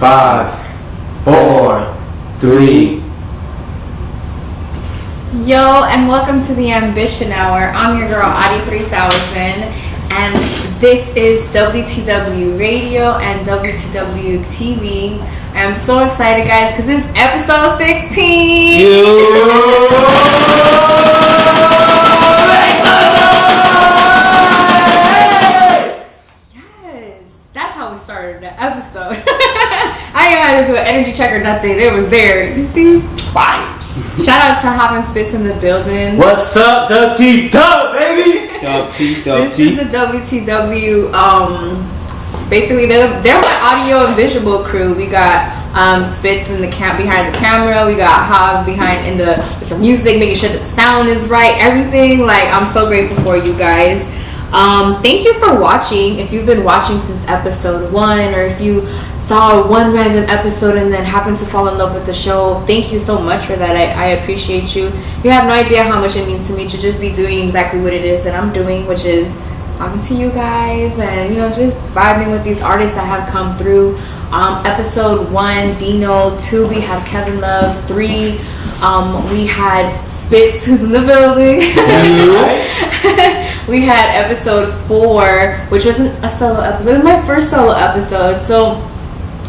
5, 4, 3. Yo, and welcome to the Ambition Hour. I'm your girl, AUDii 3000, and this is WTW Radio and WTW TV. I'm so excited, guys, because it's episode 16. Started the episode. I didn't have to do an energy check or nothing. It was there. You see? Vibes. Shout out to Hop Spitz in the building. What's up, WTW, baby? This is the WTW. Basically, they're my audio and visual crew. We got Spitz in the behind the camera. We got Hop behind with the music, making sure that the sound is right. Everything. Like, I'm so grateful for you guys. Thank you for watching. If you've been watching since episode 1, or if you saw one random episode and then happened to fall in love with the show, thank you so much for that. I appreciate you. You have no idea how much it means to me to just be doing exactly what it is that I'm doing, which is talking to you guys and, just vibing with these artists that have come through. Episode 1, Dino. 2, we had Kevin Love. 3, we had Spitz, who's in the building. We had episode 4, which wasn't a solo episode. It was my first solo episode. So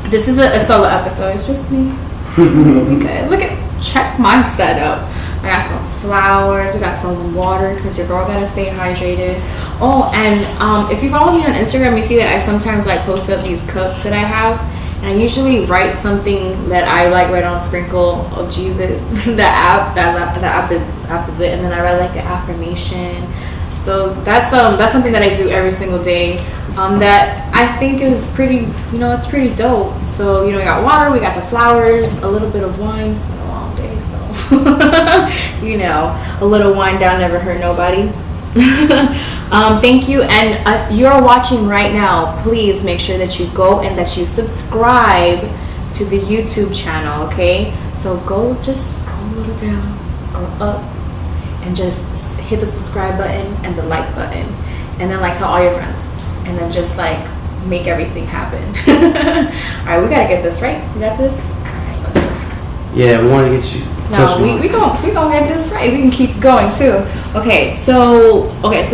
this is a solo episode. It's just me. We'll be good. Check my setup. I got some flowers. We got some water because your girl gotta stay hydrated. Oh, and if you follow me on Instagram, you see that I sometimes post up these cups that I have. And I usually write something that I write on a sprinkle of Jesus. The app is it, and then I write an affirmation. So that's something that I do every single day. That I think is pretty, it's pretty dope. So we got water, we got the flowers, a little bit of wine. It's been a long day, so a little wine down never hurt nobody. Thank you, and if you're watching right now, please make sure that you go and that you subscribe to the YouTube channel, okay? So go just scroll a little down or up and just hit the subscribe button and the like button, and then tell all your friends, and then just make everything happen. All right, we gotta get this right. You got this? All right, let's go. Yeah, we want to get you. No, we gonna get this right. We can keep going too. Okay, so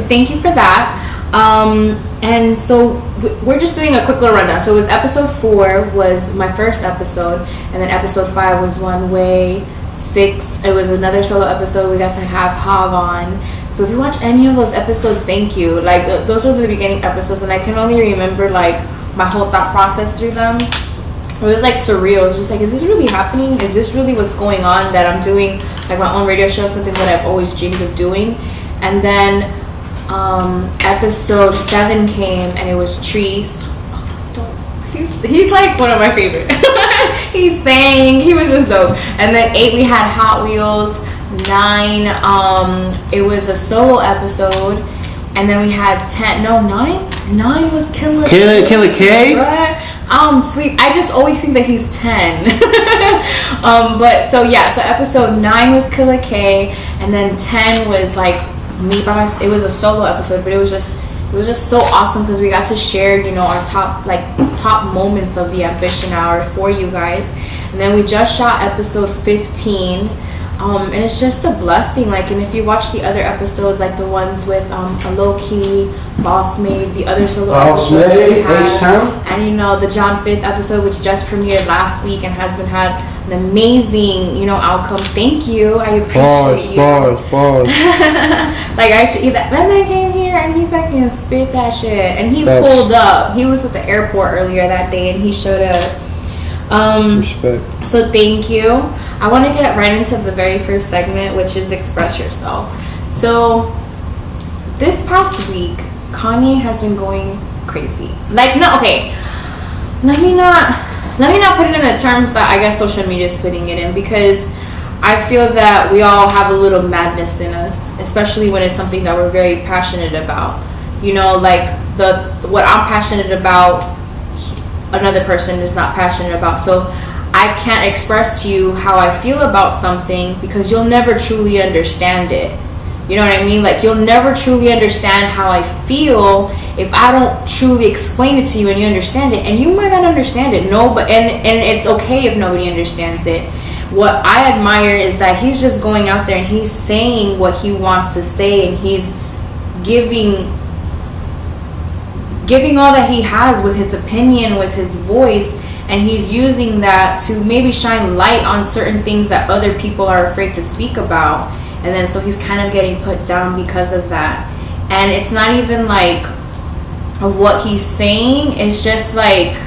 thank you for that. And so we're just doing a quick little rundown. So it was episode 4 was my first episode, and then episode 5 was One Way. 6, it was another solo episode. We got to have Hav on. So if you watch any of those episodes, thank you. Those are the beginning episodes, and I can only remember my whole thought process through them. It was surreal. It's just is this really happening? Is this really what's going on? That I'm doing my own radio show, something that I've always dreamed of doing. And then episode 7 came, and it was Trees. He's one of my favorite. He sang. He was just dope. And then 8, we had Hot Wheels. 9, it was a solo episode. And then we had 10. No, 9. 9 was Killer K. Right? Sleep. I just always think that he's 10. So episode 9 was Killer K, and then 10 was me by myself. It was a solo episode, but it was just so awesome because we got to share, our top moments of the Ambition Hour for you guys. And then we just shot episode 15, and it's just a blessing. And if you watch the other episodes, the ones with a low key, Boss Made, the other solo episode, and the John 5th episode, which just premiered last week and has had an amazing, outcome. Thank you. I appreciate you. Bars. That man came here and he fucking spit that shit, and he pulled up. He was at the airport earlier that day, and he showed up. Respect. So thank you. I want to get right into the very first segment, which is Express Yourself. So this past week, Kanye has been going crazy. Let me not put it in the terms that I guess social media is putting it in, because I feel that we all have a little madness in us, especially when it's something that we're very passionate about. What I'm passionate about, another person is not passionate about. So I can't express to you how I feel about something because you'll never truly understand it. You know what I mean? You'll never truly understand how I feel if I don't truly explain it to you and you understand it, and you might not understand it, no, but and it's okay if nobody understands it. What I admire is that he's just going out there and he's saying what he wants to say, and he's giving all that he has with his opinion, with his voice, and he's using that to maybe shine light on certain things that other people are afraid to speak about. And then so he's kind of getting put down because of that. And it's not even like of what he's saying, it's just like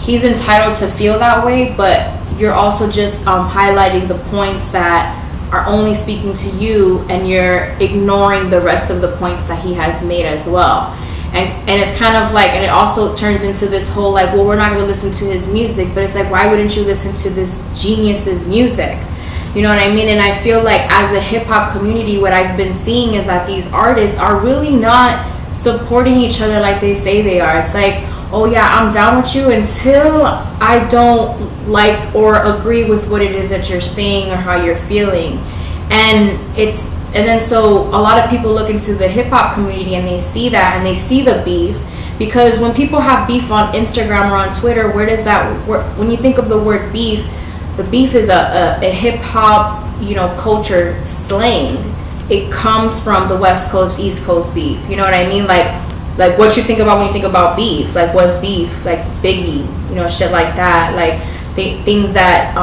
he's entitled to feel that way, but you're also just highlighting the points that are only speaking to you, and you're ignoring the rest of the points that he has made as well. And it's kind of like, and it also turns into this whole like, well, we're not going to listen to his music, but it's like, why wouldn't you listen to this genius's music? You know what I mean? And I feel like as a hip-hop community, what I've been seeing is that these artists are really not supporting each other like they say they are. It's like, oh yeah, I'm down with you until I don't like or agree with what it is that you're saying or how you're feeling. And then so a lot of people look into the hip-hop community and they see that, and they see the beef, because when people have beef on Instagram or on Twitter, where does that, when you think of the word beef, the beef is a hip-hop, you know, culture slang. It comes from the West Coast, East Coast beef. You know what I mean? Like what you think about when you think about beef. Like, what's beef? Like Biggie, you know, shit like that. Like things that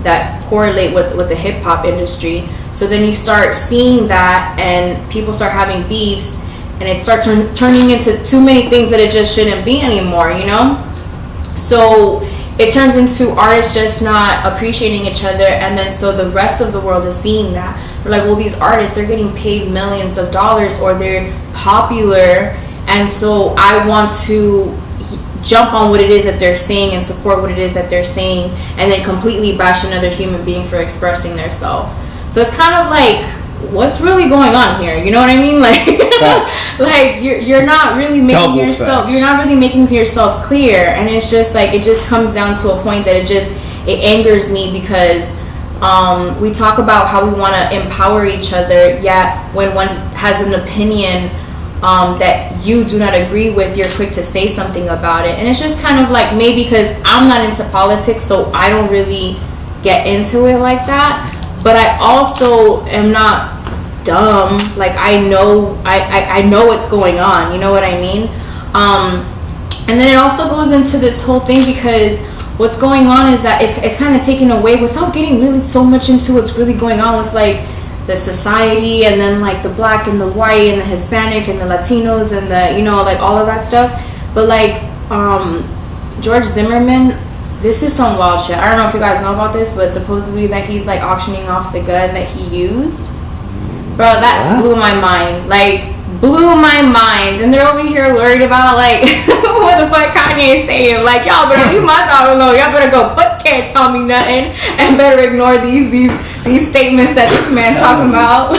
that correlate with the hip-hop industry. So then you start seeing that, and people start having beefs, and it starts turning into too many things that it just shouldn't be anymore, you know? So it turns into artists just not appreciating each other, and then so the rest of the world is seeing that. They're like, well, these artists, they're getting paid millions of dollars, or they're popular, and so I want to jump on what it is that they're saying and support what it is that they're saying, and then completely bash another human being for expressing their self. So it's kind of like, what's really going on here? You know what I mean? Like, like you're not really making yourself, you're not really making yourself clear, and it's just like, it just comes down to a point that it angers me, because we talk about how we want to empower each other, yet when one has an opinion that you do not agree with, you're quick to say something about it. And it's just kind of like, maybe because I'm not into politics, so I don't really get into it like that. But I also am not dumb. Like, I know what's going on. You know what I mean? And then it also goes into this whole thing, because what's going on is that it's kind of taken away, without getting really so much into what's really going on with like the society, and then like the black and the white and the Hispanic and the Latinos and the, you know, like all of that stuff. But like George Zimmerman, this is some wild shit. I don't know if you guys know about this, but supposedly that he's like auctioning off the gun that he used. Bro, that blew my mind. Like, blew my mind. And they're over here worried about like what the fuck Kanye saying. Like, y'all better leave my dog alone. Y'all better go, can't tell me nothing, and better ignore these statements that this man talking about.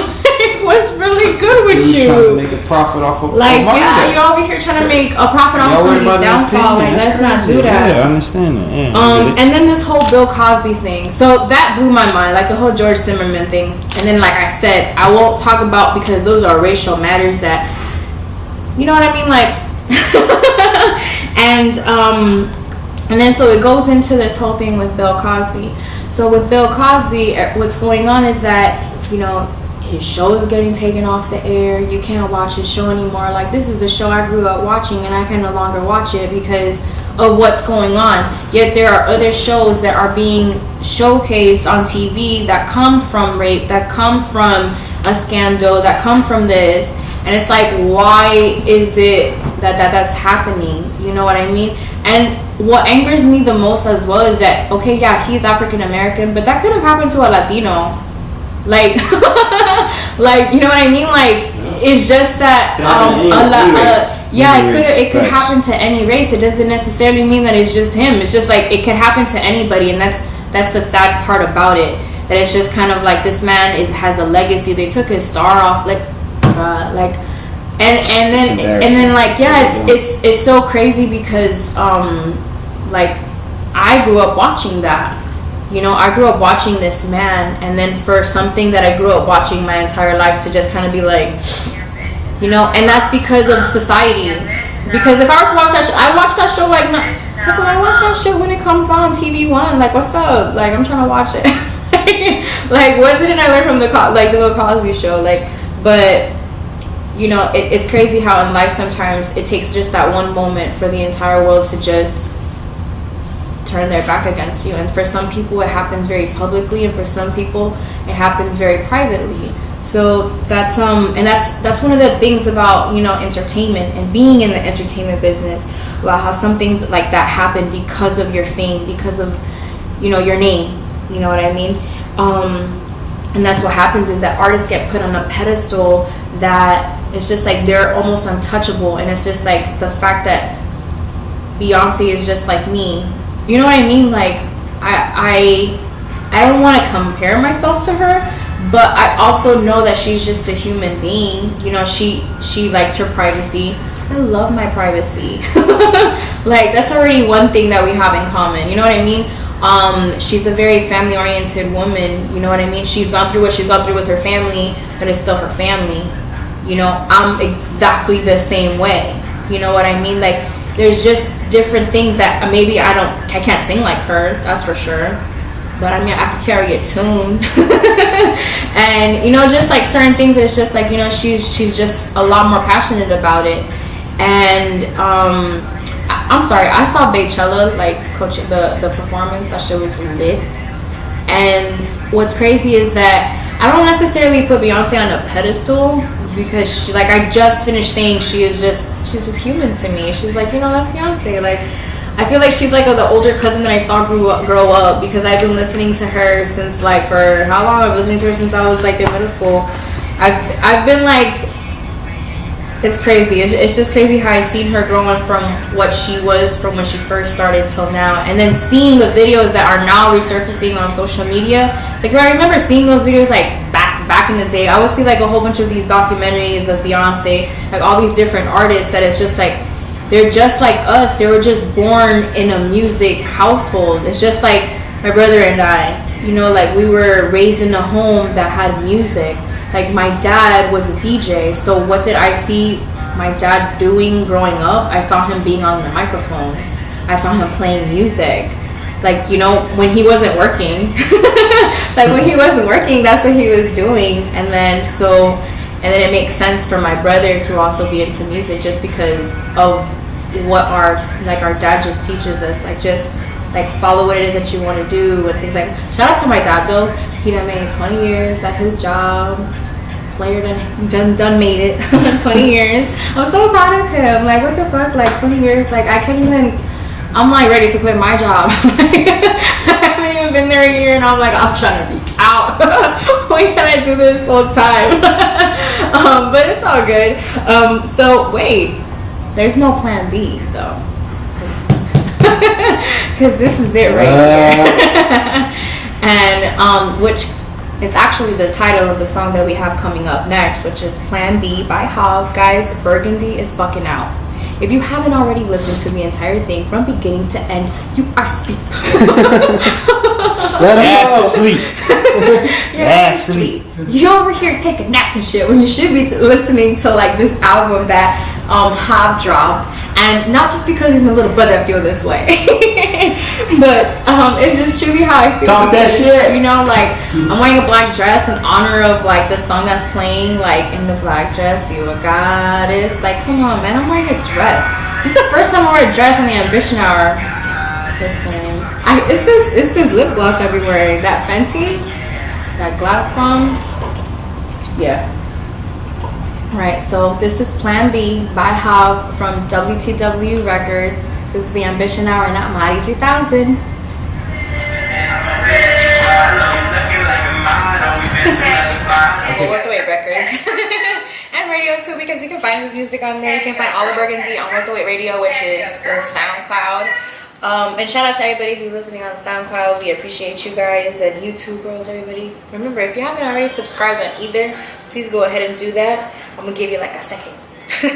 What's really good with you? Trying to make a profit off of, like, yeah, you're over here trying to make a profit off somebody's downfall. Like, let's not do that. Yeah, I understand that. Yeah, and then this whole Bill Cosby thing. So that blew my mind, like the whole George Zimmerman thing. And then, like I said, I won't talk about, because those are racial matters that, you know what I mean? Like, and then so it goes into this whole thing with Bill Cosby. So with Bill Cosby, what's going on is that, you know, his show is getting taken off the air. You can't watch his show anymore. Like, this is a show I grew up watching, and I can no longer watch it because of what's going on. Yet there are other shows that are being showcased on TV that come from rape, that come from a scandal, that come from this. And it's like, why is it that's happening? You know what I mean? And what angers me the most as well is that, okay, yeah, he's African American, but that could have happened to a Latino. Like, like, you know what I mean? Like, it's just that it could happen to any race. It doesn't necessarily mean that it's just him. It's just like, it could happen to anybody, and that's the sad part about it. That it's just kind of like, this man has a legacy. They took his star off, and then like, yeah, it's so crazy, because like, I grew up watching that. You know, I grew up watching this man, and then for something that I grew up watching my entire life to just kind of be like, You know, and that's because of society. Because if I were to watch that show, I watch that show like, listen, I watch that show when it comes on TV One. Like, what's up? Like, I'm trying to watch it. Like, what didn't I learn from the Bill Cosby show? Like, but you know, it's crazy how in life sometimes it takes just that one moment for the entire world to just turn their back against you. And for some people, it happens very publicly, and for some people, it happens very privately. So that's and that's one of the things about, you know, entertainment and being in the entertainment business, about how some things like that happen because of your fame, because of, you know, your name. You know what I mean? And that's what happens, is that artists get put on a pedestal that it's just like they're almost untouchable. And it's just like the fact that Beyonce is just like me. You know what I mean? Like I don't want to compare myself to her, but I also know that she's just a human being. You know, she likes her privacy. I love my privacy. Like, that's already one thing that we have in common. You know what I mean? She's a very family-oriented woman. You know what I mean? She's gone through what she's gone through with her family, but it's still her family. You know, I'm exactly the same way. You know what I mean? Like, there's just different things that maybe I can't sing like her, that's for sure. But I mean, I can carry a tune. And, you know, just like certain things, it's just like, you know, she's just a lot more passionate about it. And I'm sorry, I saw Beychella, like, coaching the performance. That shit was lit. And what's crazy is that I don't necessarily put Beyonce on a pedestal, because she, like, I just finished saying she's just human to me. She's like, you know, that's Beyonce. Like, I feel like she's like the older cousin that I saw grow up, because I've been listening to her since, like, for how long? I've been listening to her since I was like in middle school. I've been like, it's crazy. It's just crazy how I've seen her growing from what she was from when she first started till now, and then seeing the videos that are now resurfacing on social media. Like, I remember seeing those videos like back in the day. I would see like a whole bunch of these documentaries of Beyonce, like all these different artists that it's just like they're just like us. They were just born in a music household. It's just like my brother and I. You know, like, we were raised in a home that had music. Like, my dad was a DJ, so what did I see my dad doing growing up? I saw him being on the microphone. I saw him playing music. Like, you know, when he wasn't working. Like, when he wasn't working, that's what he was doing. And then it makes sense for my brother to also be into music, just because of what our dad just teaches us. Like, just like, follow what it is that you want to do and things like that. Shout out to my dad though. He done made 20 years at his job. Player done made it. 20 years. I'm so proud of him. Like, what the fuck? Like, 20 years. Like, I can't even. I'm like ready to quit my job. I haven't even been there a year, and I'm like, I'm trying to be out. When can I do this full time? But it's all good. So wait, there's no plan B though. Because this is it right here. And which is actually the title of the song that we have coming up next, which is Plan B by Hav. Guys, Burgundy is fucking out. If you haven't already listened to the entire thing from beginning to end, you are asleep. Asleep. Asleep. You're over here taking naps and shit when you should be listening to like this album that Hav dropped. And not just because he's my little brother, I feel this way. But it's just truly how I feel. Talk that shit. You know, like, I'm wearing a black dress in honor of like the song that's playing, like, in the black dress, you a goddess. Like, come on, man, I'm wearing a dress. This is the first time I wear a dress on the Ambition Hour. Listen, it's this lip gloss everywhere. That Fenty, that glass bomb. Yeah. Right, so this is Plan B by Hav from WTW Records. This is the Ambition Hour, not Mari 3000. Worth the Wait Records. And radio too, because you can find his music on there. You can find all of Burgundy on Worth the Wait Radio, which is the SoundCloud. And shout out to everybody who's listening on SoundCloud. We appreciate you guys, and YouTube girls, everybody. Remember, if you haven't already subscribed on either, please go ahead and do that. I'm gonna give you like a second to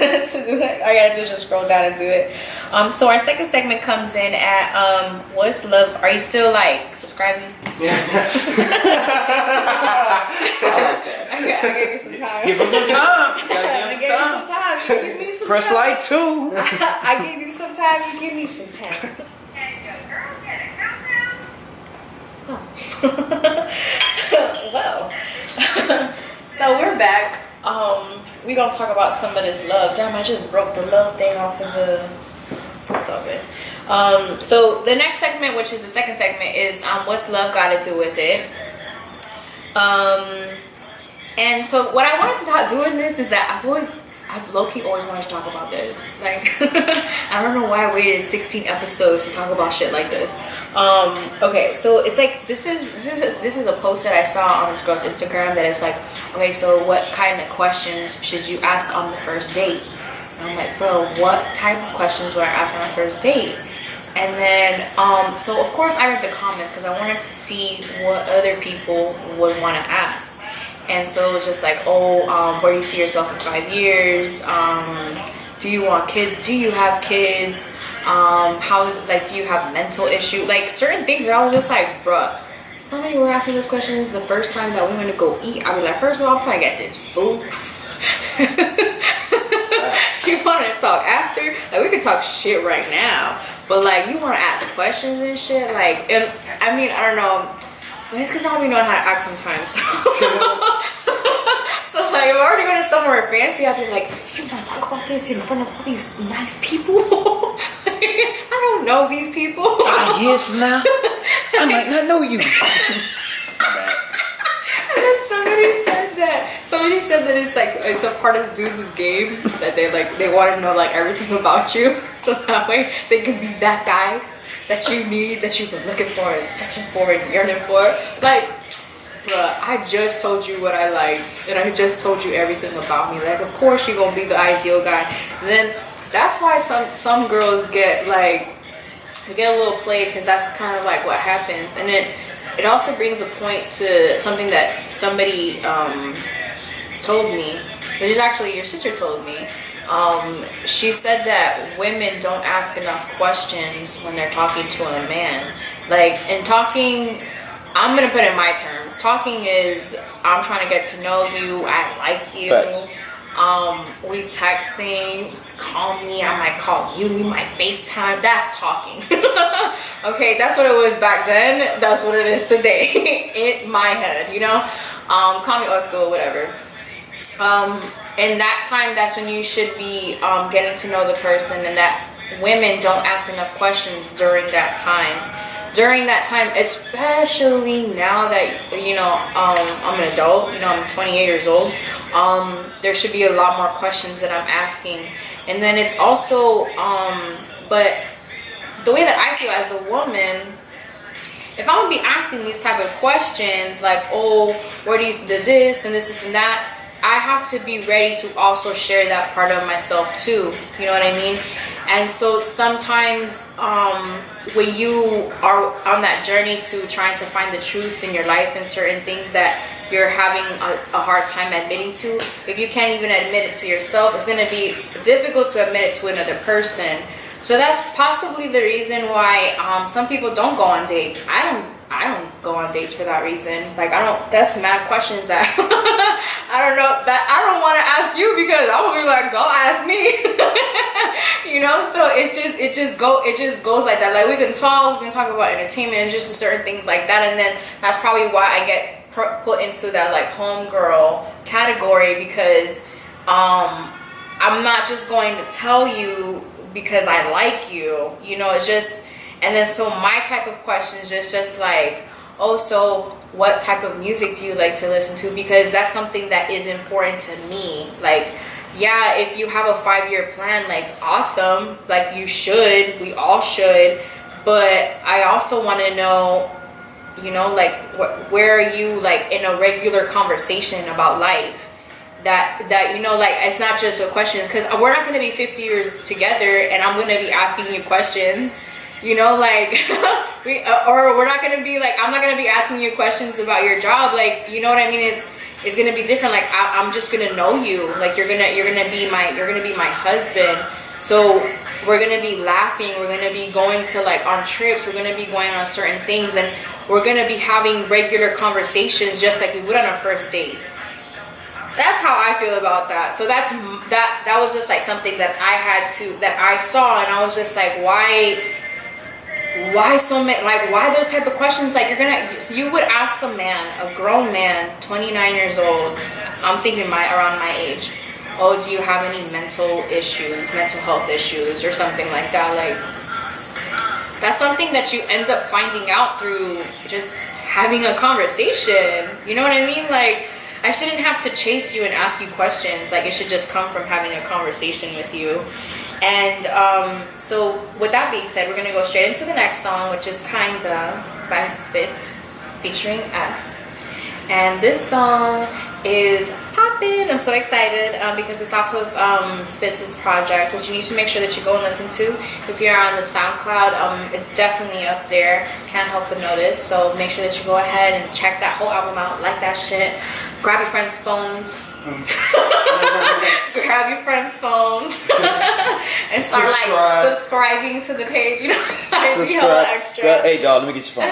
do it. All you gotta do is just scroll down and do it. So our second segment comes in at what's love? Are you still like subscribing? Yeah. I like that. I gave you some time. Give him some time. You gotta give him I gave you some time. You give me some Press time. like 2. I gave you some time. You give me some time. Can your girl get a countdown? Well, so we're back. We gonna talk about some of this love. Damn, I just broke the love thing off of the. It's all good. So the next segment, which is the second segment, is what's love got to do with it. And so what I wanted to do in this is that I've low-key always wanted to talk about this. Like, I don't know why I waited 16 episodes to talk about shit like this. Okay, so it's like this is a post that I saw on this girl's Instagram that is like, okay, so what kind of questions should you ask on the first date? And I'm like, bro, what type of questions would I ask on a first date? And then, so of course I read the comments because I wanted to see what other people would want to ask. And so it was just like, where do you see yourself in 5 years? Do you want kids? Do you have kids? How is it, like, do you have mental issues? Like, certain things that I was just like, bruh, somebody were asking those questions the first time that we went to go eat. I'd be like, first of all, I'm probably get this food. You want to talk after? Like, we could talk shit right now. But, like, you want to ask questions and shit? Like, I mean, I don't know. But it's because I don't even know how to act sometimes. So like, if I'm already going to somewhere fancy, I'll be like, you want to talk about this in front of all these nice people? I don't know these people. 5 years from now, I might not know you. And then somebody said that it's like, it's a part of the dudes' game that they want to know like everything about you. So that way they can be that guy that you need, that you've been looking for and searching for and yearning for. Like, bruh, I just told you what I like, and I just told you everything about me. Like, of course you're gonna be the ideal guy. And then that's why some girls get like, they get a little played, because that's kind of like what happens. And it also brings a point to something that somebody told me, which is actually your sister told me. She said that women don't ask enough questions when they're talking to a man. Like, and talking, I'm gonna put it in my terms. Talking is, I'm trying to get to know you, I like you. We texting, call me, I might call you, we might FaceTime. That's talking. Okay, that's what it was back then. That's what it is today in my head, you know? Call me old school, whatever. In that time, that's when you should be getting to know the person, and that women don't ask enough questions during that time. During that time, especially now that, you know, I'm an adult, you know, I'm 28 years old, there should be a lot more questions that I'm asking. And then it's also, but the way that I feel as a woman, if I'm gonna be asking these type of questions, like, where do you do this and this and that, I have to be ready to also share that part of myself too. You know what I mean? And so sometimes when you are on that journey to trying to find the truth in your life and certain things that you're having a hard time admitting to, if you can't even admit it to yourself, it's going to be difficult to admit it to another person. So that's possibly the reason why some people don't go on dates. I don't go on dates for that reason. Like, that's mad questions that I don't know, that I don't want to ask you, because I'm gonna be like, go ask me. You know, so it just goes like that. Like, we can talk about entertainment and just certain things like that. And then that's probably why I get put into that like homegirl category, because I'm not just going to tell you because I like you, you know, it's just. And then so my type of questions is just like, so what type of music do you like to listen to? Because that's something that is important to me. Like, yeah, if you have a 5-year plan, like, awesome, like, you should, we all should. But I also want to know, you know, like, where are you, like, in a regular conversation about life? That you know, like, it's not just a question, because we're not going to be 50 years together and I'm going to be asking you questions. You know, like, or we're not gonna be like, I'm not gonna be asking you questions about your job. Like, you know what I mean? It's gonna be different. Like, I'm just gonna know you. Like, you're gonna be my husband. So we're gonna be laughing. We're gonna be going to like on trips. We're gonna be going on certain things, and we're gonna be having regular conversations, just like we would on our first date. That's how I feel about that. So that was just like something that I saw, and I was just like, why so many, like, why those type of questions? Like, you would ask a man, a grown man, 29 years old, I'm thinking around my age, oh, do you have any mental health issues or something like that? Like, that's something that you end up finding out through just having a conversation. You know what I mean? Like, I shouldn't have to chase you and ask you questions. Like, it should just come from having a conversation with you. And so with that being said, we're going to go straight into the next song, which is Kinda by Spitz featuring S. And this song is poppin'. I'm so excited because it's off of Spitz's project, which you need to make sure that you go and listen to. If you're on the SoundCloud, it's definitely up there. Can't help but notice. So make sure that you go ahead and check that whole album out. Like that shit. Grab your friends' phones. Grab your friends' phones and start subscribing to the page. You know, be hella extra. Hey, dog, let me get your phone.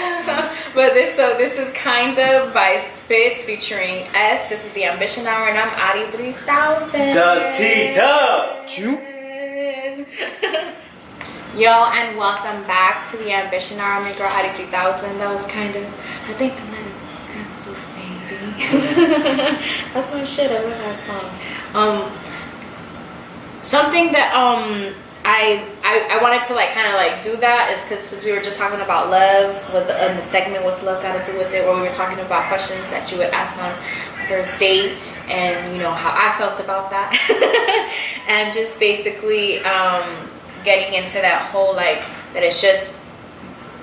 But this is Kinda by Spitz featuring S. This is the Ambition Hour, and I'm AUDii 3000. Dub T.G.I.A. Yo, and welcome back to the Ambition Hour. I'm your girl AUDii 3000. That was kind of, I think I'm not that's my shit. I love that song. Something that I wanted to like kind of like do that is because we were just talking about love, and the segment "What's Love Got to Do with It," where we were talking about questions that you would ask on first date, and you know how I felt about that, and just basically getting into that whole like that it's just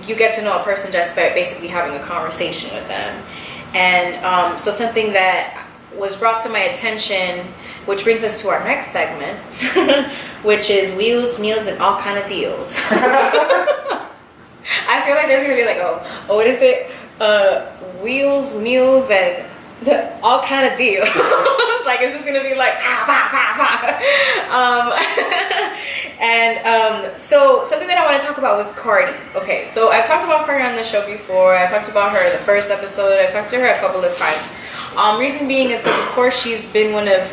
you get to know a person just by basically having a conversation with them. And so something that was brought to my attention, which brings us to our next segment, which is wheels, meals, and all kind of deals. I feel like they're gonna be like, oh, what is it? Wheels, meals, and all kind of deals. Like it's just gonna be like so something that I want to talk about was Cardi. Okay, so I've talked about Cardi on the show before. I've talked about her the first episode. I've talked to her a couple of times. Reason being is because of course she's been one of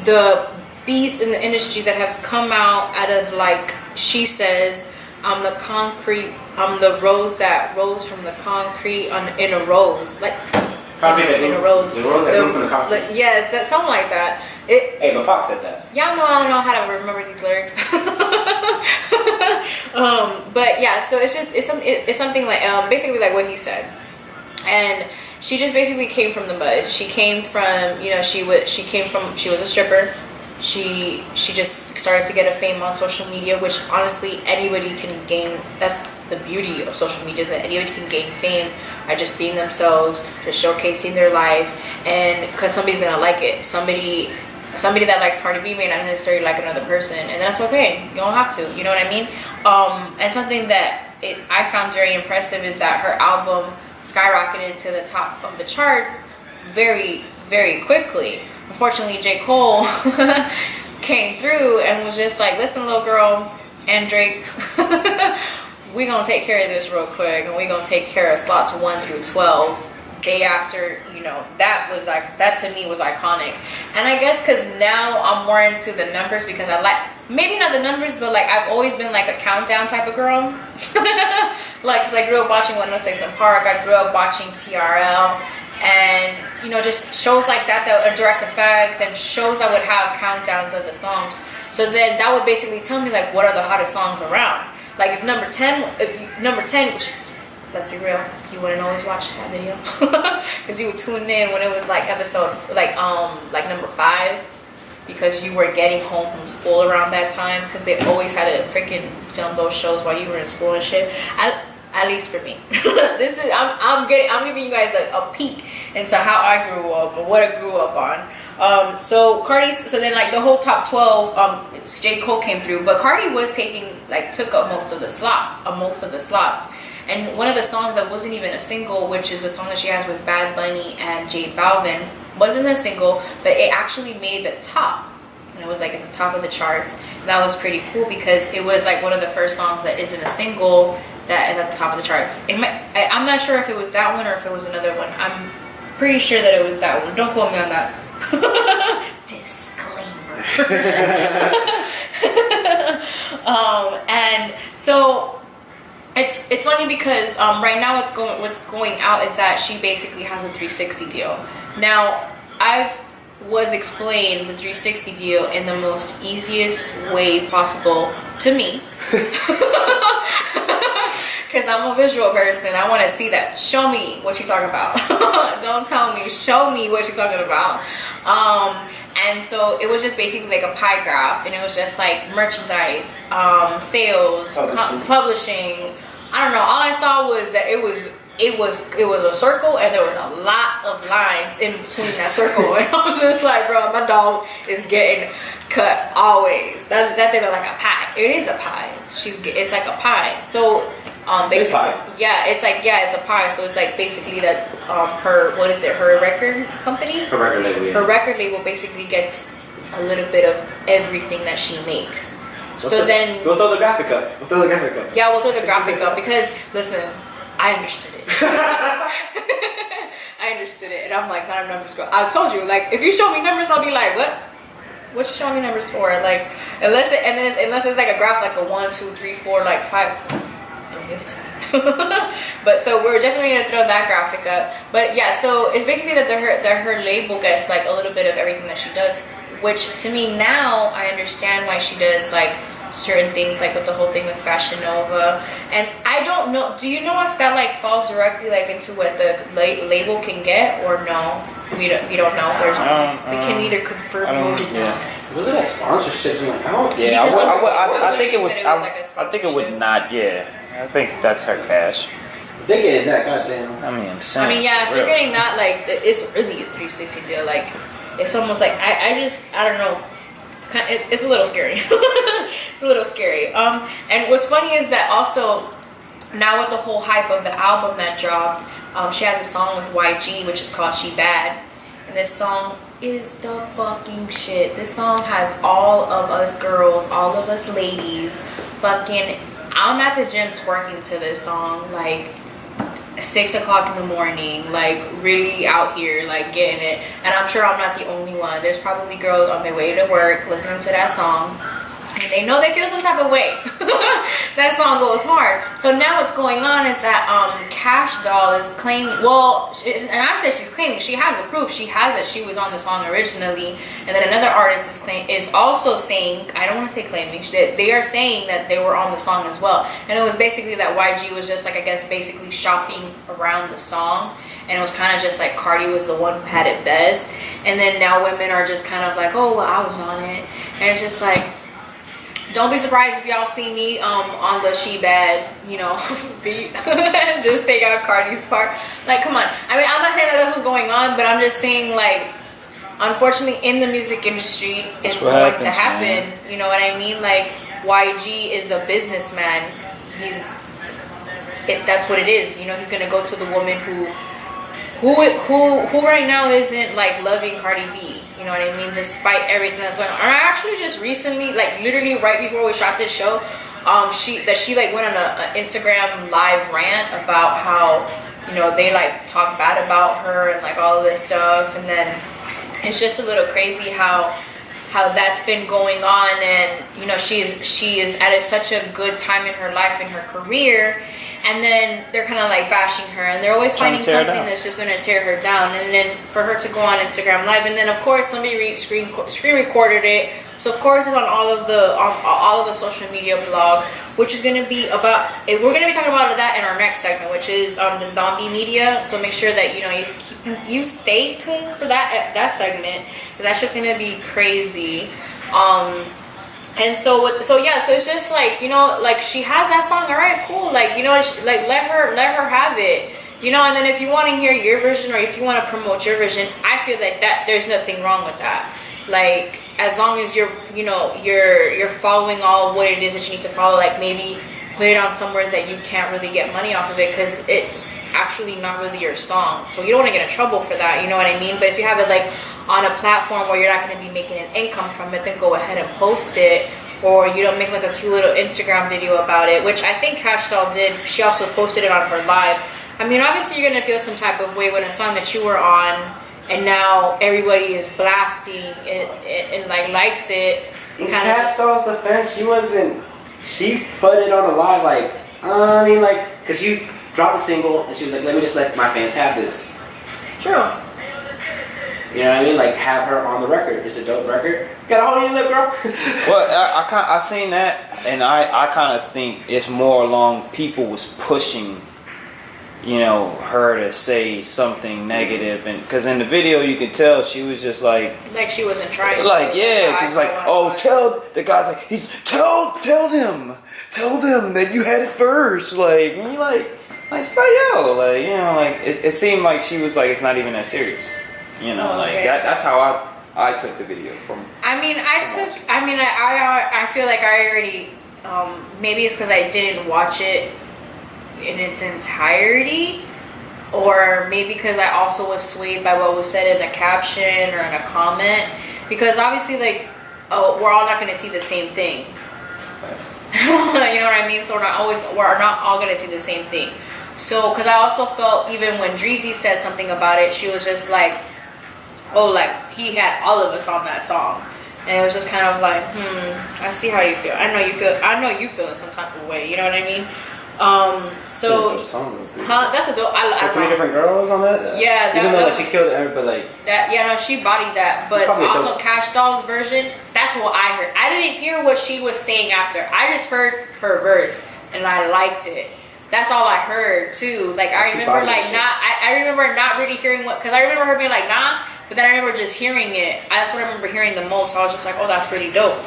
the beasts in the industry that has come out of like she says, I'm the concrete, I'm the rose that rose from the concrete in a rose, like in a rose. The rose that rose from the concrete. Yes, that something like that. Hey, my pop said that. Y'all know I don't know how to remember these lyrics. But yeah, so it's something like basically like what he said, and she just basically came from the mud. She came from she was a stripper. She just started to get a fame on social media, which honestly anybody can gain. That's the beauty of social media, that anybody can gain fame by just being themselves, just showcasing their life, and because somebody's gonna like it. Somebody that likes Cardi B may not necessarily like another person, and that's okay. You don't have to. You know what I mean? And something that I found very impressive is that her album skyrocketed to the top of the charts very, very quickly. Unfortunately, J. Cole came through and was just like, listen, little girl, and Drake, we gonna take care of this real quick, and we gonna take care of slots 1 through 12. Day after, that was like, that to me was iconic. And I guess because now I'm more into the numbers, because I like, maybe not the numbers, but like I've always been like a countdown type of girl. Like, cause I grew up watching 106 & Park, I grew up watching TRL, and just shows like that are direct effects, and shows that would have countdowns of the songs. So then that would basically tell me like what are the hottest songs around. Like if number 10, which, let's be real, you wouldn't always watch that video, because you would tune in when it was like episode like number 5, because you were getting home from school around that time, because they always had to freaking film those shows while you were in school and shit. At least for me. I'm giving you guys like a peek into how I grew up and what I grew up on. So then like the whole top 12, J. Cole came through, but Cardi was took up most of the slots. And one of the songs that wasn't even a single, which is a song that she has with Bad Bunny and J Balvin, wasn't a single, but it actually made the top. And it was like at the top of the charts. And that was pretty cool, because it was like one of the first songs that isn't a single that is at the top of the charts. I'm not sure if it was that one or if it was another one. I'm pretty sure that it was that one. Don't quote me on that. Disclaimer. And so it's funny because right now what's going out is that she basically has a 360 deal. Now was explained the 360 deal in the most easiest way possible to me. Because I'm a visual person. I want to see that. Show me what you're talking about. Don't tell me. Show me what you're talking about. And so it was just basically like a pie graph. And it was just like merchandise, sales, publishing. I don't know. All I saw was that it was a circle and there was a lot of lines in between that circle. And I was just like, bro, my dog is getting cut always. That thing look like a pie. It is a pie. It's like a pie. So basically, it's a pie. So it's like basically that her record company? Her record label, yeah. Her record label basically gets a little bit of everything that she makes. We'll throw the graphic up. Yeah, we'll throw the graphic up because listen, I understood it. I understood it, and I'm like, not a numbers girl. I told you, like, if you show me numbers, I'll be like, what? What you showing me numbers for? Like, unless it's like a graph, like a 1, 2, 3, 4, like 5. Don't give it to me. But so we're definitely gonna throw that graphic up. But yeah, so it's basically that her label gets like a little bit of everything that she does, which to me now I understand why she does like certain things, like with the whole thing with Fashion Nova. And I don't know, do you know if that like falls directly like into what the label can get or no? We don't know. We can neither confirm or deny. Was it like sponsorships? Like, I don't. Yeah, I think it was. I think it would not. Yeah, I think that's her cash. If they getting that, goddamn. I mean, I'm saying. I mean, yeah, if they're getting that, like, it's really a 360 deal. Like, it's almost like I don't know. It's a little scary. It's a little scary. And what's funny is that also now with the whole hype of the album that dropped, she has a song with YG which is called She Bad, and this song is the fucking shit. This song has all of us girls, all of us ladies, fucking. I'm at the gym twerking to this song like 6 o'clock in the morning, like really out here, like getting it. And I'm sure I'm not the only one. There's probably girls on their way to work listening to that song, and they know they feel some type of way. That song goes hard. So now what's going on is that Cash Doll is claiming, and I said she's claiming, she has the proof. She has it. She was on the song originally, and then another artist is also saying, I don't want to say claiming, they are saying that they were on the song as well. And it was basically that YG was just like, I guess, basically shopping around the song, and it was kind of just like Cardi was the one who had it best. And then now women are just kind of like, oh, well, I was on it. And it's just like, don't be surprised if y'all see me on the She Bad, beat. Just take out Cardi's part. Like, come on. I mean, I'm not saying that that's what's going on, but I'm just saying, like, unfortunately, in the music industry, it's going to happen. Man. You know what I mean? Like, YG is a businessman. That's what it is. He's gonna go to the woman who right now isn't like loving Cardi B. You know what I mean? Despite everything that's going on. And I actually just recently, like literally right before we shot this show, she like went on an Instagram live rant about how they like talk bad about her and like all of this stuff. And then it's just a little crazy how that's been going on. And she is at such a good time in her life, in her career. And then they're kind of like bashing her, and they're always finding something that's just going to tear her down. And then for her to go on Instagram Live, and then of course somebody screen recorded it, so of course it's on all of the social media blogs, which is going to be about. We're going to be talking about that in our next segment, which is the zombie media. So make sure that you stay tuned for that segment, because that's just going to be crazy. And so it's just like, like she has that song, all right, cool, like, like let her have it, and then if you want to hear your version, or if you want to promote your version, I feel like that there's nothing wrong with that. Like, as long as you're following all what it is that you need to follow, like maybe put it on somewhere that you can't really get money off of it, because it's actually not really your song, so you don't want to get in trouble for that, you know what I mean? But if you have it like on a platform where you're not going to be making an income from it, then go ahead and post it. Or make like a cute little Instagram video about it, which I think Cash Doll did. She also posted it on her live. I mean, obviously you're going to feel some type of way when a song that you were on and now everybody is blasting it and like likes it. In Cash Doll's defense, she put it on the live like, I mean, like, because you dropped the single and she was like, let me just let my fans have this. True. You know what I mean? Like, have her on the record. It's a dope record. You got a hold of your lip, girl. Well, I seen that, and I kind of think it's more along people was pushing, you know, her to say something negative, and because in the video you can tell she was just like she wasn't trying. Like because like tell the guy's like tell them that you had it first, like, and you're like yo, like, you know, like it seemed like she was like it's not even that serious. You know, like that's how I took the video from. I feel like I already, maybe it's because I didn't watch it in its entirety, or maybe because I also was swayed by what was said in a caption or in a comment, because obviously, like, we're all not going to see the same thing. You know what I mean? So we're not all going to see the same thing. So, because I also felt even when Dreezy said something about it, she was just like, oh, like, he had all of us on that song. And it was just kind of like, I see how you feel. I know you feel in some type of way. You know what I mean? So, that's a dope. I 3 different girls on that. Yeah, even though like, she killed it, but like that. Yeah, no, she bodied that. But also Cash Doll's version. That's what I heard. I didn't hear what she was saying after. I just heard her verse and I liked it. That's all I heard too. Like I remember like not. I remember not really hearing because I remember her being like nah. But then I remember just hearing it. That's what I remember hearing the most. So I was just like, oh, that's pretty dope.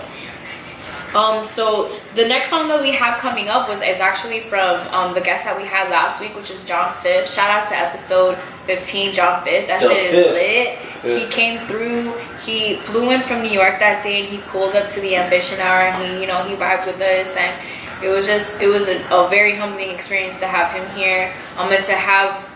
So the next song that we have coming up is actually from the guest that we had last week, which is John Fifth. Shout out to episode 15, John Fifth. That shit is lit. He came through. He flew in from New York that day, and he pulled up to the Ambition Hour, and he vibed with us, and it was a very humbling experience to have him here. And to have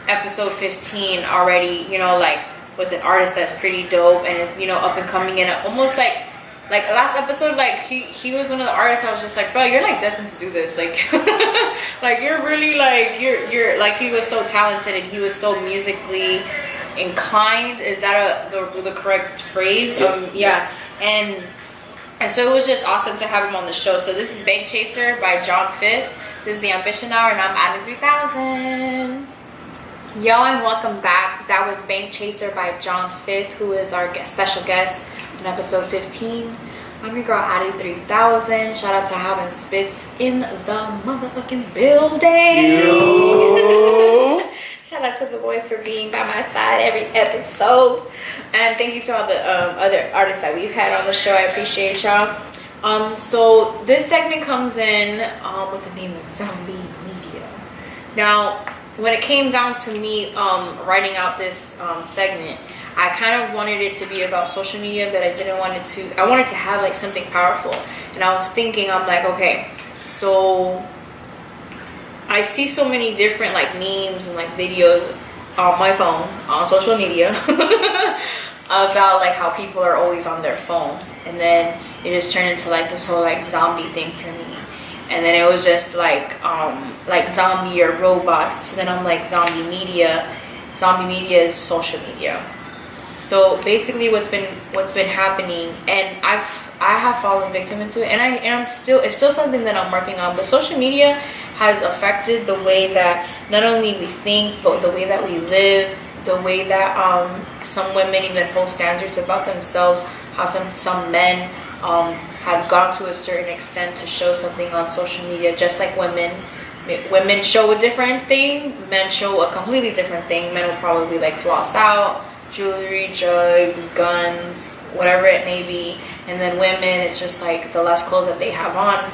episode 15 already, like with an artist that's pretty dope and is up and coming, and almost like last episode, like he was one of the artists I was just like, bro, you're like destined to do this, like like you're really like you're like, he was so talented and he was so musically inclined. Is that the correct phrase? Yeah. And so it was just awesome to have him on the show. So this is Bank Chaser by John Fifth. This is the Ambition Hour, and I'm Adding 3000. Yo, and welcome back. That was Bank Chaser by John Fifth, who is our special guest in episode 15. I'm your girl, Addie 3000. Shout out to having Spitz in the motherfucking building. Yo. Shout out to the boys for being by my side every episode. And thank you to all the other artists that we've had on the show. I appreciate y'all. So this segment comes in with the name of Zombie Media. Now, when it came down to me writing out this segment, I kind of wanted it to be about social media, but I wanted to have like something powerful. And I was thinking, I'm like, okay, so I see so many different like memes and like videos on my phone, on social media, about like how people are always on their phones. And then it just turned into like this whole like zombie thing for me. And then it was just like zombie or robots. So then I'm like, zombie media is social media. So basically what's been happening, and I have fallen victim into it, and it's still something that I'm working on, but social media has affected the way that not only we think, but the way that we live, the way that some women even hold standards about themselves, how some men have gone to a certain extent to show something on social media, just like women show a different thing, men show a completely different thing. Men will probably like floss out, jewelry, drugs, guns, whatever it may be, and then women, it's just like the less clothes that they have on,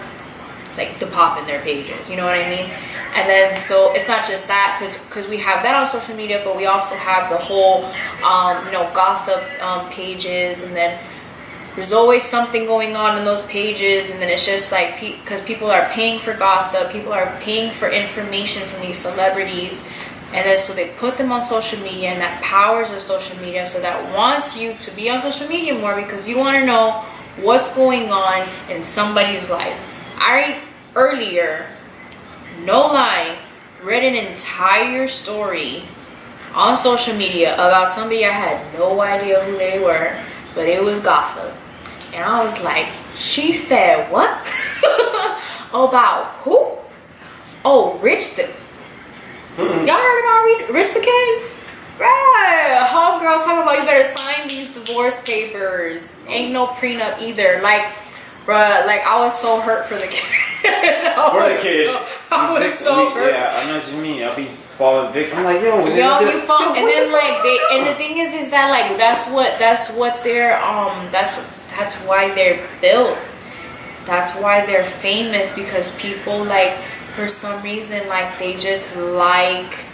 like the pop in their pages, you know what I mean? And then so it's not just that, because we have that on social media, but we also have the whole gossip pages, and then there's always something going on in those pages, and then it's just like, because people are paying for gossip, people are paying for information from these celebrities, and then so they put them on social media, and that powers of social media, so that wants you to be on social media more because you want to know what's going on in somebody's life. I earlier, no lie, read an entire story on social media about somebody I had no idea who they were, but it was gossip. And I was like, she said what? About who? Oh, Rich the... Y'all heard about Rich the Kid? Right, homegirl talking about you better sign these divorce papers. Ain't no prenup either. Like, bruh, like I was so hurt for the kid. I was so hurt. Yeah, I know what you mean. I'll be falling victim. I'm like, yo, you fall, and then like and the thing is that like that's what they're that's why they're built. That's why they're famous, because people like for some reason like they just like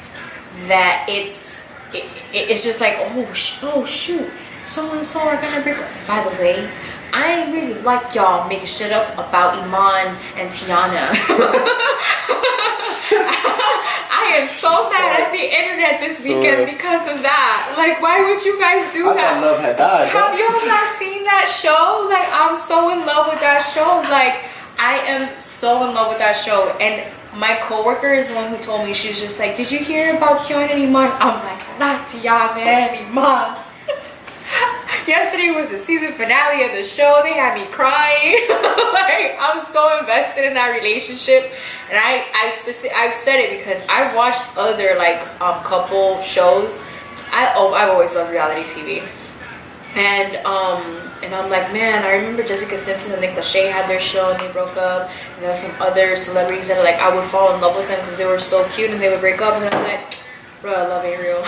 that it's just like oh shoot, so and so are gonna break up. By the way, I ain't really like y'all making shit up about Iman and T.G.I.A. I am so mad at the internet this weekend because of that. Like, why would you guys do that? I thought love had died. Have y'all not seen that show? Like, I'm so in love with that show. Like, I am so in love with that show. And my coworker is the one who told me, she's just like, did you hear about T.G.I.A and Iman? I'm like, not T.G.I.A and Iman. Yesterday was the season finale of the show. They had me crying. Like, I'm so invested in that relationship. And I've said it because I watched other like couple shows. I've always loved reality TV. And I'm like, man, I remember Jessica Simpson and Nick Lachey had their show and they broke up. And there were some other celebrities that like I would fall in love with them because they were so cute, and they would break up, and I'm like, bro, love ain't real.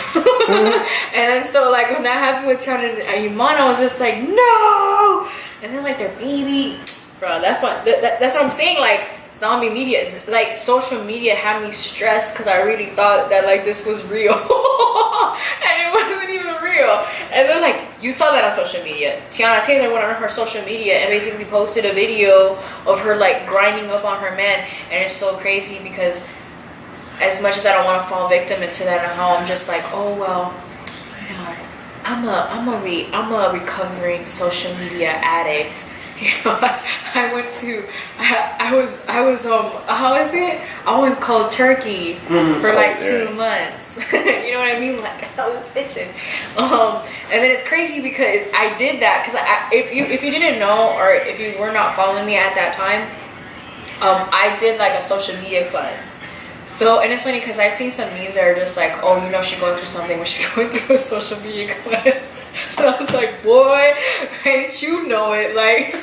And then so like when that happened with T.G.I.A and Iman, I was just like, no. And then like their baby, bro, that's what I'm saying. Like zombie media, like social media had me stressed because I really thought that like this was real. And it wasn't even real. And then like you saw that on social media. Tiana Taylor went on her social media and basically posted a video of her like grinding up on her man. And it's so crazy because as much as I don't want to fall victim into that and how I'm just like, oh well, you know, I'm a recovering social media addict. You know, I was how is it? I went cold turkey for like 2 months. You know what I mean? Like I was itching. And then it's crazy because I did that because if you didn't know, or if you were not following me at that time, I did like a social media cleanse. So, and it's funny because I've seen some memes that are just like, oh, you know, she's going through something when she's going through a social media cleanse. And I was like, boy, ain't you know it? Like,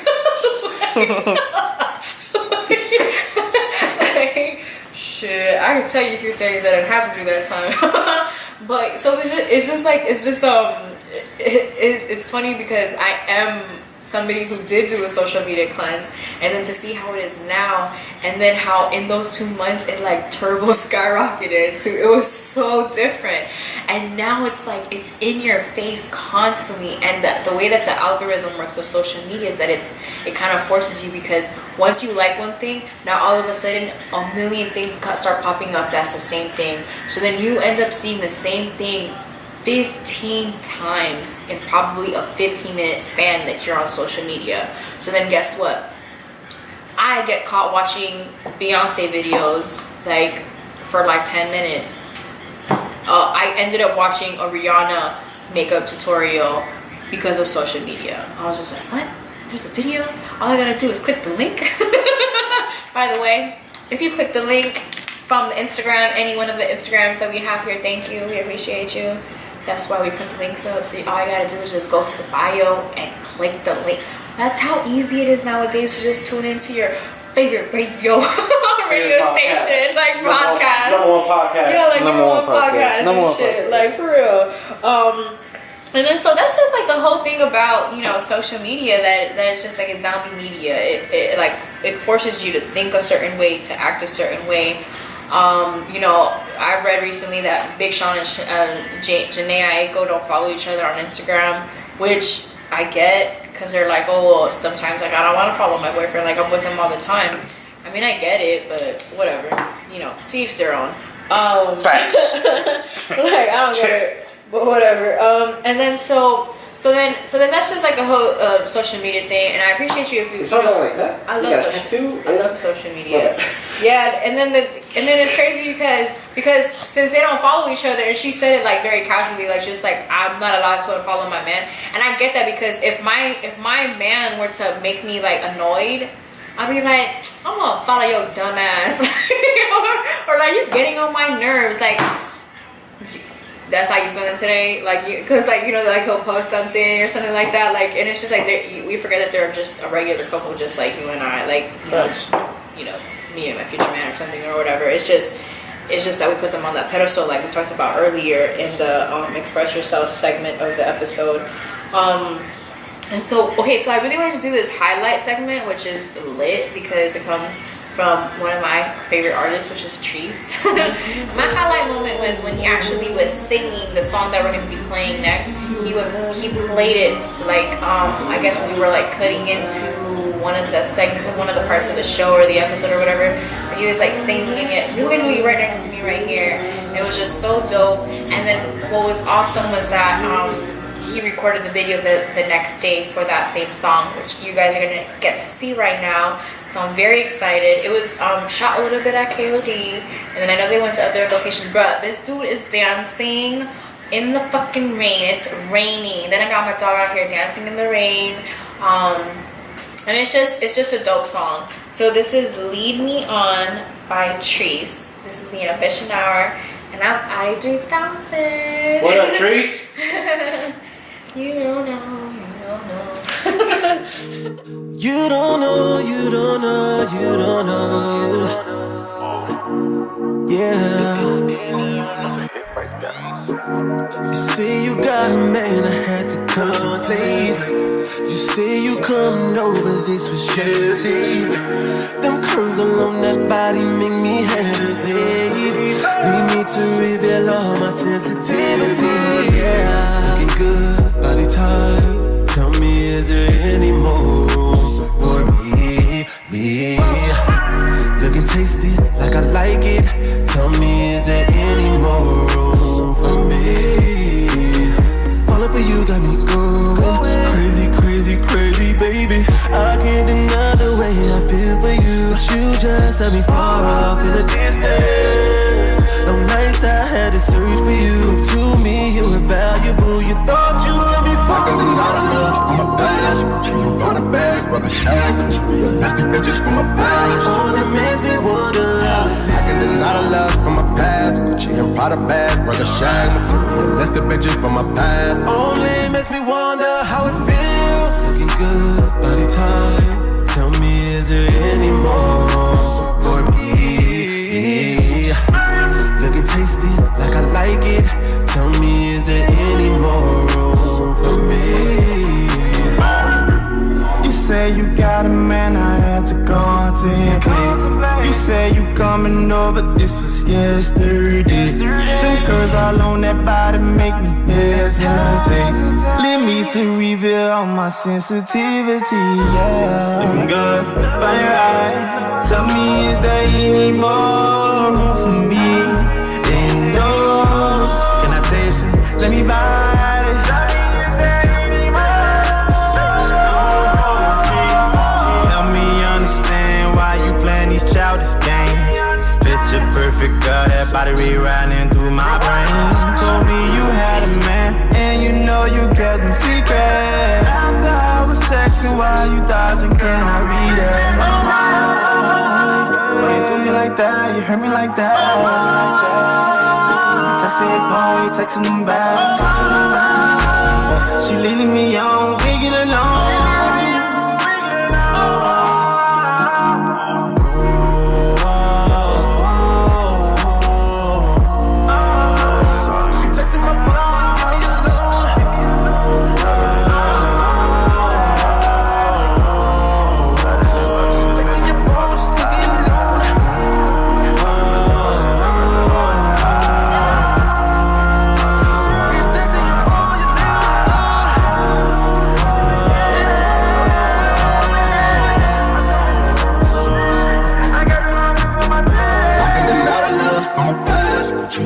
like, shit, I can tell you a few things that had happened through that time. But so it's funny because I am somebody who did do a social media cleanse, and then to see how it is now, and then how in those 2 months it like turbo skyrocketed to, it was so different. And now it's like it's in your face constantly, and the way that the algorithm works of social media is that it kind of forces you, because once you like one thing, now all of a sudden a million things start popping up that's the same thing. So then you end up seeing the same thing 15 times in probably a 15-minute span that you're on social media. So then guess what? I get caught watching Beyonce videos like for like 10 minutes. I ended up watching a Rihanna makeup tutorial because of social media. I was just like, what? There's a video? All I gotta do is click the link. By the way, if you click the link from the Instagram, any one of the Instagrams that we have here, thank you. We appreciate you. That's why we put the links up. So all you gotta do is just go to the bio and click the link. That's how easy it is nowadays to just tune into your favorite radio station, like broadcast. Number one podcast. Yeah, like number one podcast and shit. Like for real. And then so that's just like the whole thing about, you know, social media, that it's just like a zombie media. It forces you to think a certain way, to act a certain way. You know, I've read recently that Big Sean and T.G.I.A don't follow each other on Instagram, which I get, because they're like, oh, well, sometimes like I don't want to follow my boyfriend, like I'm with him all the time. I mean, I get it, but whatever, you know, to each their own. Facts. Like I don't get it, but whatever. And then so So then that's just like the whole social media thing, and I appreciate you if you. You're talking about like that? I love social media. Okay. Yeah, and then it's crazy because since they don't follow each other, and she said it like very casually, like she's like, I'm not allowed to unfollow my man, and I get that because if my man were to make me like annoyed, I'd be like, I'm gonna follow your dumb ass, or like you're getting on my nerves, like. That's how you feeling today, like because like like he'll post something or something like that, like, and it's just like we forget that they're just a regular couple, just like you and I, like me and my future man or something or whatever. It's just that we put them on that pedestal, like we talked about earlier in the express yourself segment of the episode. And so, okay, so I really wanted to do this highlight segment, which is lit because it comes from one of my favorite artists, which is Trees. My highlight moment was when he actually was singing the song that we're going to be playing next. He played it like, I guess we were like cutting into one of the parts of the show or the episode or whatever. He was like singing it. He was literally right next to me right here. It was just so dope. And then what was awesome was that, he recorded the video the next day for that same song, which you guys are gonna get to see right now. So I'm very excited. It was shot a little bit at KOD, and then I know they went to other locations. Bruh, this dude is dancing in the fucking rain. It's raining. Then I got my dog out here dancing in the rain. And it's just a dope song. So this is Lead Me On by Trees. This is the Ambition Hour, and I'm AUDii. What up, Trees? You don't know. You don't know. Yeah. You say you got a man, I had to contemplate. You say you coming over, this was yesterday. Them curves along that body make me hesitate. Need me to reveal all my sensitivity. Yeah. Looking good, body tight. Tell me, is there any more room for me? Looking tasty, like I like it. Tell me, is there any more room for me? Falling for you got me going crazy, baby. I can't deny the way I feel for you. You just let me fall off in the distance. Long nights I had to search for you. To me, you were valuable. You thought you let me fall. I got a lot of love from my past. Chillin' brought a bag, rubber shag, materialistic bitches from my past. Oh, that makes me wonder how it feels. I got a lot of love from my past. Chillin' brought a bag, rubber shag, materialistic bitches from my past. Only makes me wonder how it feels. Looking good, body tight. Tell me, is there any more for me? Looking tasty, like I like it. Tell me, is there any more room for me? You say you got a man, I had to contemplate. You say you coming over, this was yesterday. Them curves all on that body make me hesitate. Lead me to reveal all my sensitivity, yeah. Looking good, body right. Tell me, is there any more room for me? Indoors, can I taste it? Let me bite it. Childish games. Picture perfect, girl, that body rewriting through my brain. Told me you had a man, and you know you kept them secret. After I was texting while you dodging, can I read it? Why you do me like that? You hurt me like that. You texting your phone, you texting them back. She leading me on, we get along.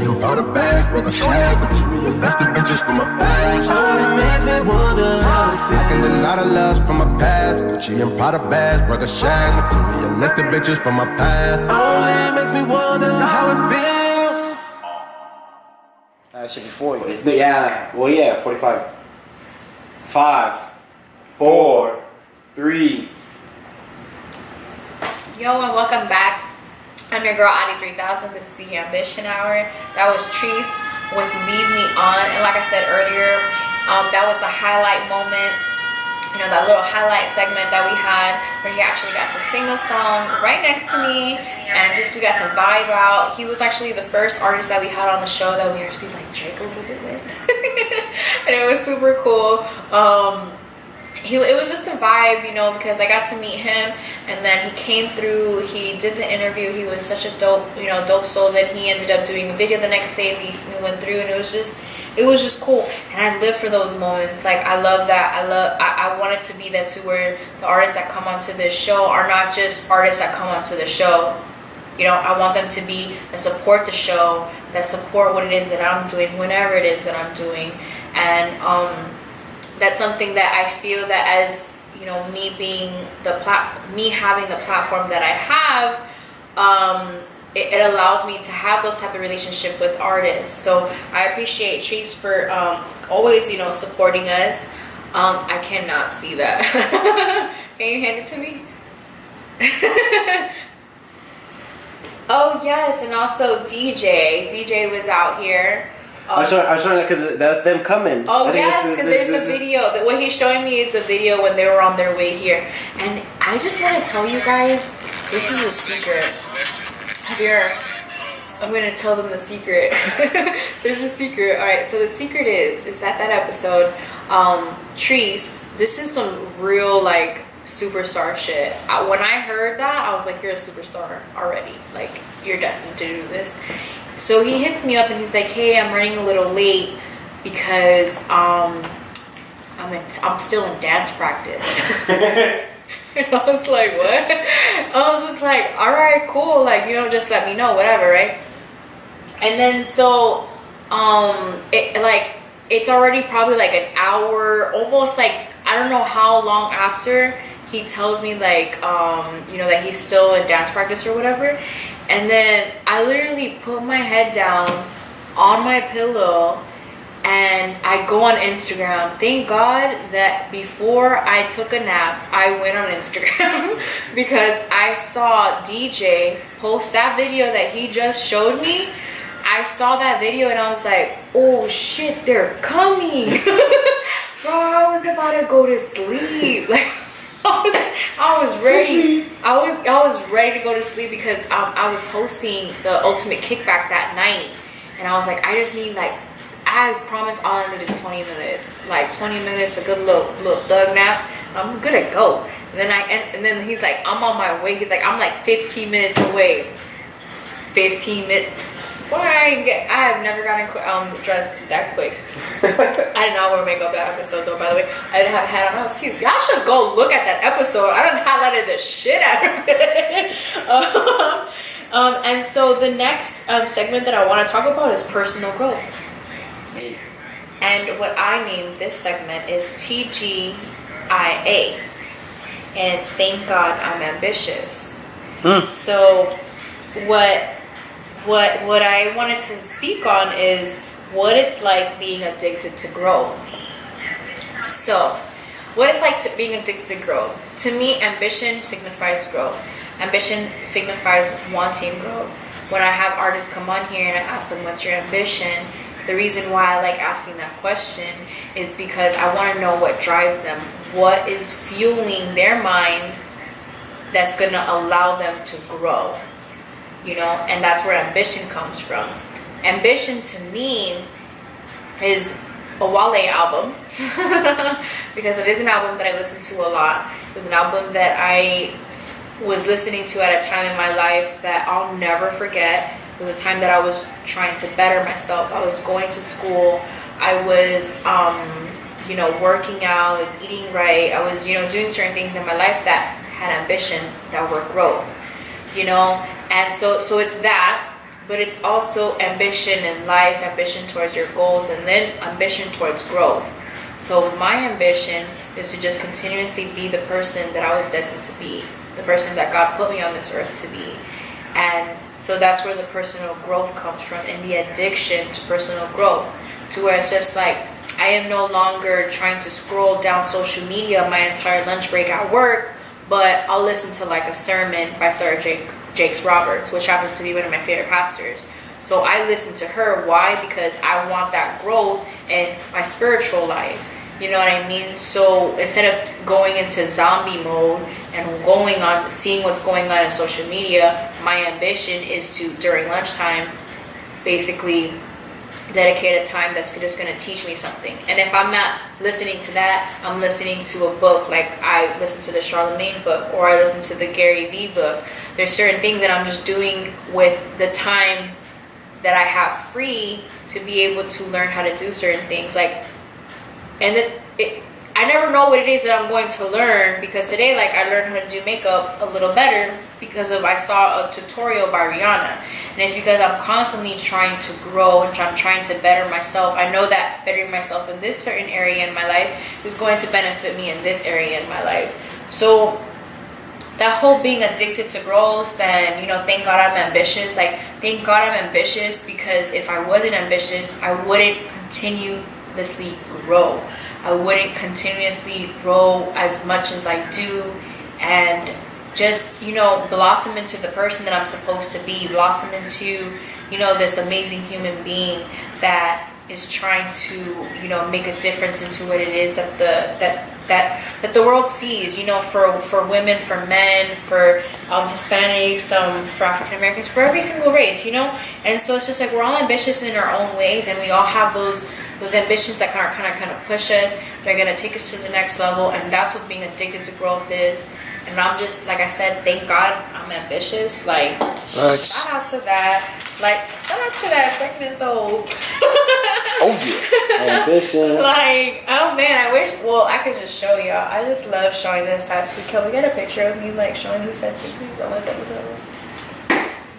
and Prada bag, rock a shag, materialistic bitches from my past. Only makes me wonder how it I can feels. deny the lust from my past. Gucci and Prada bags, rock a shag, materialistic bitches from my past. Only makes me wonder how it feels. That should be 40. Yeah, well, yeah, 45. 5, 4, 3. Yo, and welcome back. I'm your girl, AUDii 3000. This is the Ambition Hour. That was Treese with Lead Me On. And like I said earlier, that was the highlight moment. You know, that little highlight segment that we had where he actually got to sing a song right next to me. And just we got to vibe out. He was actually the first artist that we had on the show that we actually like Drake a little bit with. And it was super cool. It was just a vibe, you know, because I got to meet him, and then he came through, he did the interview, he was such a dope soul that he ended up doing a video the next day. We went through, and it was just cool. And I live for those moments. Like, I love that. I want it to be that too, where the artists that come onto this show are not just artists that come onto the show. You know, I want them to be that support the show, that support what it is that I'm doing, whenever it is that I'm doing. And that's something that I feel that, as you know, me having the platform that I have, it allows me to have those type of relationship with artists. So I appreciate Treese for always, you know, supporting us. I cannot see that. Can you hand it to me? Oh yes, and also DJ was out here. I'm showing that because that's them coming. Oh yes, because there's a video. What he's showing me is a video when they were on their way here. And I just want to tell you guys, this is a secret. I'm going to tell them the secret. There's a secret. Alright, so the secret is that episode, Treese, this is some real, like, superstar shit. When I heard that, I was like, you're a superstar already. Like, you're destined to do this. So he hits me up and he's like, hey, I'm running a little late because I'm still in dance practice. And I was like, what? I was just like, all right, cool. Like, you know, just let me know, whatever, right? And then so, it's already probably like an hour, almost like, I don't know how long after he tells me, like, you know, that he's still in dance practice or whatever. And then I literally put my head down on my pillow and I go on Instagram. Thank God that before I took a nap, I went on Instagram because I saw DJ post that video that he just showed me. I saw that video and I was like, oh shit, they're coming. Bro, I was about to go to sleep. Like, I was ready. I was ready to go to sleep because I was hosting the Ultimate Kickback that night, and I was like, I just need, like, I promise all I need is 20 minutes, like 20 minutes, a good little thug nap. I'm good to go. And then he's like, I'm on my way. He's like, I'm like 15 minutes away. 15 minutes. I have never gotten dressed that quick. I did not wear makeup that episode though, by the way. I didn't have a hat on. That was cute. Y'all should go look at that episode. I done highlighted the shit out of it. And so the next segment that I want to talk about is personal growth. And what I named this segment is T.G.I.A. And it's Thank God I'm Ambitious. So what I wanted to speak on is what it's like being addicted to growth. So, what it's like being addicted to growth. To me, ambition signifies growth. Ambition signifies wanting growth. When I have artists come on here and I ask them, what's your ambition? The reason why I like asking that question is because I want to know what drives them. What is fueling their mind that's going to allow them to grow? You know, and that's where ambition comes from. Ambition to me is a Wale album because it is an album that I listen to a lot. It was an album that I was listening to at a time in my life that I'll never forget. It was a time that I was trying to better myself. I was going to school. I was, you know, working out. I was eating right. I was, you know, doing certain things in my life that had ambition, that were growth, you know. And so it's that. but it's also ambition in life, ambition towards your goals, and then ambition towards growth. So my ambition is to just continuously be the person that I was destined to be, the person that God put me on this earth to be. And so that's where the personal growth comes from, and the addiction to personal growth, to where it's just like, I am no longer trying to scroll down social media my entire lunch break at work, but I'll listen to like a sermon by Sarah Jakes Roberts, which happens to be one of my favorite pastors. So I listen to her. Why? Because I want that growth in my spiritual life. You know what I mean? So instead of going into zombie mode and going on, seeing what's going on in social media, my ambition is to, during lunchtime, basically dedicate a time that's just going to teach me something. And if I'm not listening to that, I'm listening to a book. Like I listen to the Charlemagne book, or I listen to the Gary Vee book. There's certain things that I'm just doing with the time that I have free to be able to learn how to do certain things. Like, and I never know what it is that I'm going to learn, because today, like, I learned how to do makeup a little better because I saw a tutorial by Rihanna. And it's because I'm constantly trying to grow and I'm trying to better myself. I know that bettering myself in this certain area in my life is going to benefit me in this area in my life. So that whole being addicted to growth, and, you know, thank God I'm ambitious. Like, thank God I'm ambitious, because if I wasn't ambitious, I wouldn't continuously grow. I wouldn't continuously grow as much as I do, and just, you know, blossom into the person that I'm supposed to be, blossom into, you know, this amazing human being that is trying to, you know, make a difference into what it is that the world sees, you know, for women, for men, for Hispanics, for African Americans, for every single race, you know. And so it's just like, we're all ambitious in our own ways, and we all have those ambitions that kind of push us. They're gonna take us to the next level, and that's what being addicted to growth is. And I'm just, like I said, thank God I'm ambitious. Like, shout out to that. Like, shout out to that segment though. Oh yeah, ambition. Like, oh man, I wish. Well, I could just show y'all. I just love showing this tattoo. Can we get a picture of me like showing these tattoos on this episode?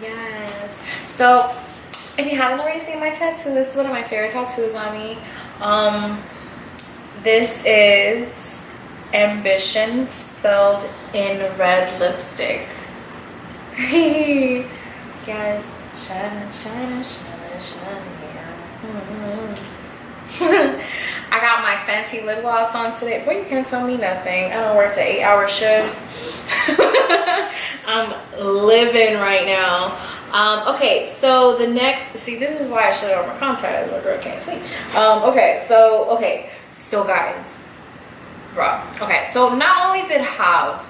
Yes. So, if you haven't already seen my tattoo, this is one of my favorite tattoos on me. This is ambition spelled in red lipstick. Guys, shine, shine, shine, shine, yeah. I got my fancy lip gloss on today, but you can't tell me nothing. I don't work an 8-hour shift. I'm living right now. Okay, so the next, see, this is why I should have my contacts. My girl can't see. Okay, so guys, bro. Okay, so not only did Have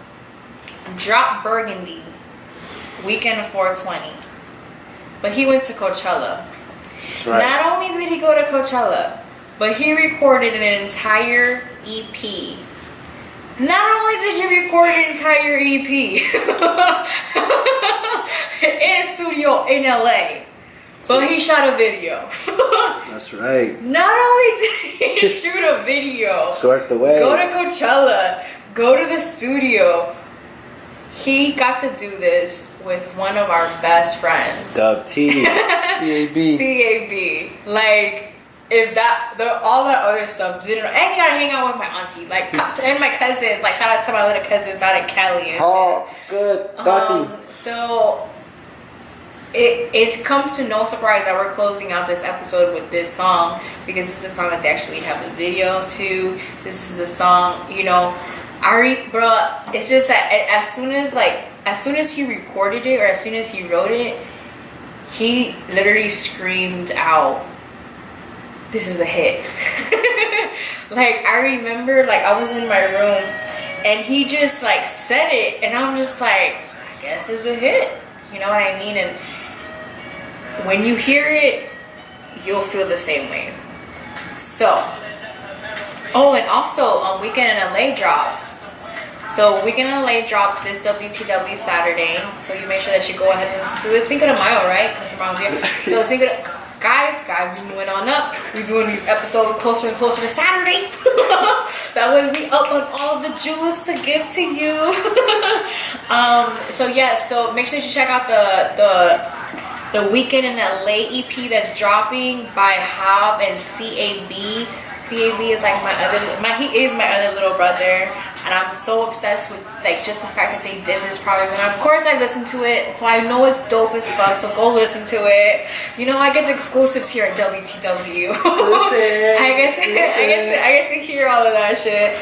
drop Burgundy weekend of 420, but he went to Coachella. that's right. Not only did he go to Coachella, but he recorded an entire EP. Not only did he record an entire EP in a studio in LA, but he shot a video. That's right. Not only did he shoot a video, Sort the way. go to Coachella, go to the studio, he got to do this with one of our best friends. Dub T. C-A-B. C-A-B. Like, if all that other stuff didn't, and he got to hang out with my auntie, like, and my cousins, like, shout out to my little cousins out in Cali and Oh, it's good. so it comes to no surprise that we're closing out this episode with this song, because this is a song that they actually have a video to. This is the song, you know, bruh, it's just that as soon as he recorded it, or as soon as he wrote it, he literally screamed out, "This is a hit." Like, I remember, like, I was in my room and he just like said it, and I'm just like, I guess it's a hit, you know what I mean? And when you hear it, you'll feel the same way. So, oh, and also Weekend in LA drops. So Weekend in LA drops this WTW Saturday, so you make sure that you go ahead and listen to it. Cinco de Mayo, right? Because tomorrow's here. So Cinco de Guys, we moving on up. We're doing these episodes closer and closer to Saturday. That way we up on all the jewels to give to you. So yeah, so make sure you check out the the Weekend in LA EP that's dropping by Hav and C.A.B. C.A.B. is like he is my other little brother, and I'm so obsessed with like just the fact that they did this project. And of course I listened to it, so I know it's dope as fuck. So go listen to it. You know, I get the exclusives here at WTW. I get to hear all of that shit.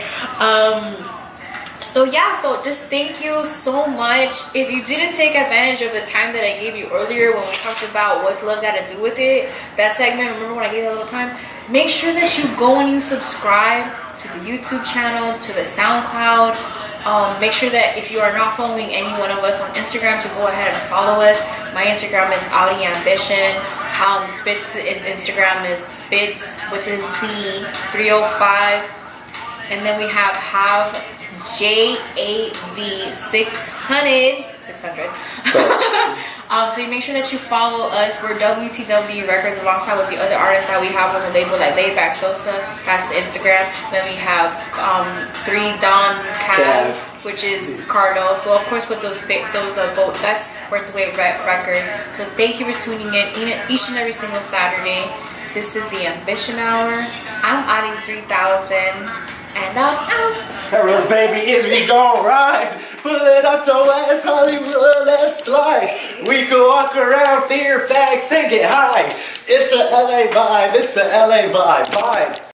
So yeah, so just thank you so much. If you didn't take advantage of the time that I gave you earlier when we talked about what's love got to do with it, that segment, remember when I gave you a little time? Make sure that you go and you subscribe to the YouTube channel, to the SoundCloud. Make sure that if you are not following any one of us on Instagram, to go ahead and follow us. My Instagram is AUDii Ambition. Spitz's Instagram is Spitz with a Z 305. And then we have JAV 600. So you make sure that you follow us. We're WTW Records alongside with the other artists that we have on the label, like Laidback Sosa. That's the Instagram. Then we have 3 Don Cav, which is Carlos. Well, of course, with those both, that's Worth the Wait Records. So thank you for tuning in each and every single Saturday. This is the Ambition Hour. I'm AUDii 3000. And I'm out. Rose baby, is we gon' ride? Pull it up to West Hollywood, let's slide. We can walk around Fairfax and get high. It's the LA vibe, it's the LA vibe.